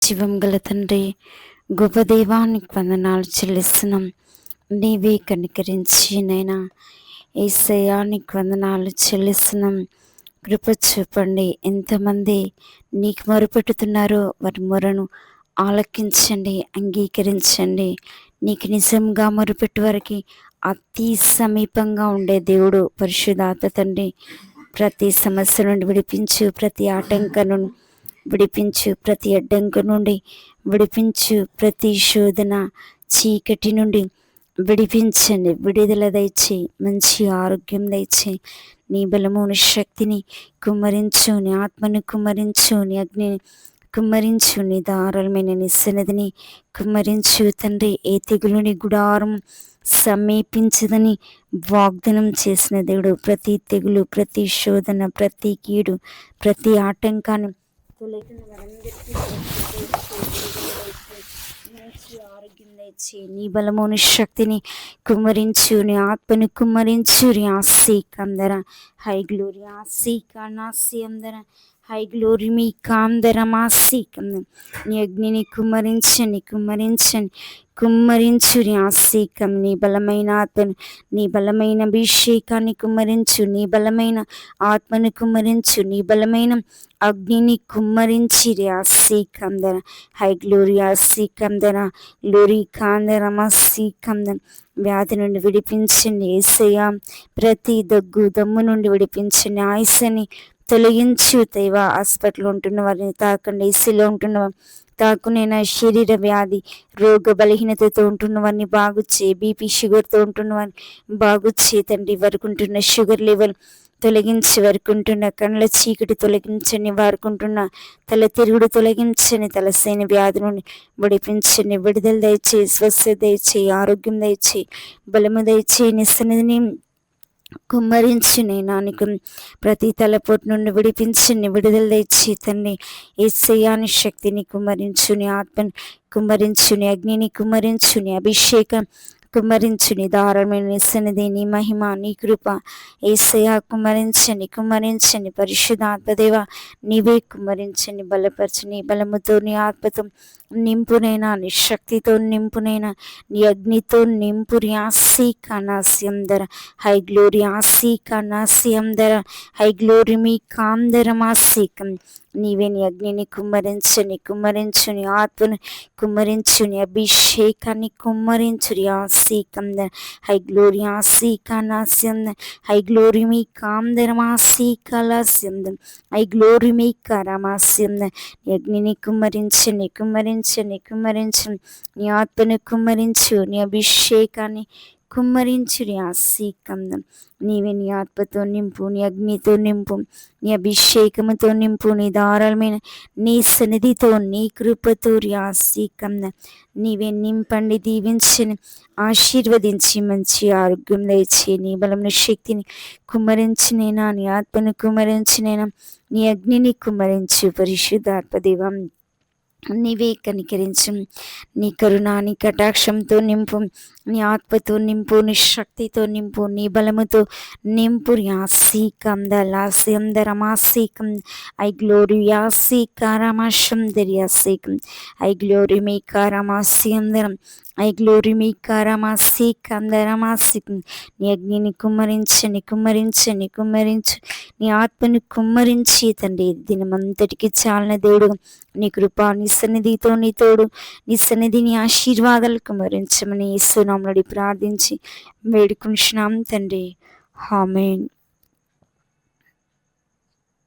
జీవం గల తండ్రి, గొప్ప దేవానికి వందనాలు చెల్లిస్తున్నాం. నీవే కనికరించి నైనా యేసయ్యానికి వందనాలు చెల్లిస్తున్నాం. కృప చూపండి. ఎంతమంది నీకు మొరపెట్టుతున్నారో వారి మొరను ఆలకించండి, అంగీకరించండి. నీకు నిజంగా మొరపెట్టు వారికి అతి సమీపంగా ఉండే దేవుడు పరిశుద్ధాత్మ తండ్రి. ప్రతి సమస్య నుండి విడిపించు, ప్రతి ఆటంకను విడిపించు, ప్రతి అడ్డంక నుండి విడిపించు, ప్రతి శోధన చీకటి నుండి విడిపించండి. విడుదల దయచేయి, మంచి ఆరోగ్యం దయచేయి. నీ బలమును శక్తిని కుమ్మరించు, నీ ఆత్మను కుమ్మరించు, నీ అగ్నిని కుమ్మరించు, నీ ధారాళమైన నీ సన్నిధిని కుమ్మరించు తండ్రి. ఏ తెగులుని గుడారం సమీపించదని వాగ్దానం చేసిన దేవుడు. ప్రతి తెగులు, ప్రతి శోధన, ప్రతి కీడు, ప్రతి ఆటంకాన్ని మంచి ఆరోగ్యం దయచి, నీ బలమును శక్తిని కుమ్మరించు, నీ ఆత్మను కుమ్మరించు. రియాసి కందర హై గ్లోరీ ఆసి కానాసి అందర హై గ్లోరీ మీ కాందర మాసి కందర. నీ అగ్నిని కుమ్మరించండి, కుమ్మరించండి, కుమ్మరించు. రియాసికం నీ బలమైన ఆత్మను, నీ బలమైన అభిషేకాన్ని కుమ్మరించు, నీ బలమైన ఆత్మను కుమ్మరించు, నీ బలమైన అగ్నిని కుమ్మరించి. రియాసికందర హై గ్లోరీ ఆసికందర గ్లోరీ కాందర మాసికందర. వ్యాధి నుండి విడిపించండి యేసయ్యా. ప్రతి దగ్గు దమ్ము నుండి విడిపించండి. ఆయుస్ని తొలగించు దైవా. హాస్పిటల్లో ఉంటున్న వారిని తాకండి, ఏసీలో ఉంటున్న వారిని తాకునైనా శరీర వ్యాధి రోగ బలహీనతతో ఉంటున్న వారిని బాగుచ్చే, బీపీ షుగర్తో ఉంటున్న వారిని బాగుచ్చే తండ్రి. వరకు ఉంటున్న షుగర్ లెవెల్ తొలగించి, వరకు ఉంటున్న కళ్ళ చీకటి తొలగించండి, వారుకుంటున్న తల తిరుగుడు తొలగించండి, తలసైన వ్యాధి నుండి విడిపించండి. విడుదల దయచేయి, స్వస్థత దయచేయి, ఆరోగ్యం దయచేయి, బలము దయచేయి. నీ సన్నిధిని కుమ్మరించి నీకు ప్రతి తలపోటు నుండి విడిపించండి, విడుదల తెచ్చి తండ్రి. యేసయ్యాని శక్తిని కుమ్మరించు, నీ ఆత్మని కుమ్మరించు, నీ అగ్నిని కుమ్మరించు, నీ అభిషేకం కుమ్మరించు, నీ దారుణమైన నీ సన్నిధి, నీ మహిమ, నీ కృప యేసయ్యా కుమ్మరించండి, కుమ్మరించండి. పరిశుద్ధాత్మదేవ నీవే కుమ్మరించండి, బలపరచు. నీ బలముతో, నీ ఆత్మతో నింపునైనా, నీ శక్తితో నింపునైనా, నీ అగ్నితో నింపు. ఆసి కనాస్యం ధర హై గ్లోరీ ఆసి కనాస్యం ధర హై గ్లోరీ మీ కాందర మాసికం. నీవే నీ అగ్నిని కుమ్మరించు, కుమ్మరించు, నీ ఆత్మను కుమ్మరించు, నీ అభిషేకాన్ని కుమ్మరించు. ఆసికం హై గ్లోరీ ఆసి కనాస్యం హై గ్లోరీ మీ కాందర మాసికలాస్యం హై గ్లోరీ మీ కరమాస్యం. నీ అగ్నిని కుమ్మరించండి, కుమ్మరించండి, కుమ్మరించండి. నీ ఆత్మను కుమ్మరించు, నీ అభిషేకాన్ని కుమ్మరించు. ఆసికందం నీవే నీ ఆత్మతో నింపు, నీ అగ్నితో నింపు, నీ అభిషేకముతో నింపు, నీ ధారాళమైన నీ సన్నిధితో, నీ కృపతో. ఆసికందం నీవే నింపండి, దీవించని, ఆశీర్వదించి మంచి ఆరోగ్యం దయచి, నీ బలమును శక్తిని కుమ్మరించినైనా, నీ ఆత్మను కుమ్మరించినైనా, నీ అగ్నిని కుమ్మరించు. పరిశుద్ధాత్మదేవం నీవే కనికరించు, నీ కరుణ, నీ కటాక్షంతో నింపు, నీ ఆత్మతో నింపు, నీ శక్తితో నింపు, నీ బలముతో నింపు. యాసీకం దలాస్యం దరమాసీకం ఐ గ్లోరీ యాసీకారమాశం దర్యాసీకం ఐ గ్లోరీ మీ కారమాస్యం దరం ఐ గ్లోరీ మీ కారమాసీకం దరమాసీకం. నీ అగ్నిని కుమ్మరించండి, కుమ్మరించండి, కుమ్మరించు. నీ ఆత్మను కుమ్మరించి తండ్రి. దినమంతటికి చాలిన దేవుడు, నీ కృప, నీ సన్నిధితో నీ తోడు, నీ సన్నిధిని ఆశీర్వాదాలు కుమ్మరించమని యేసు నామములో ప్రార్థించి వేడుకుంటున్నాం తండ్రి. ఆమేన్.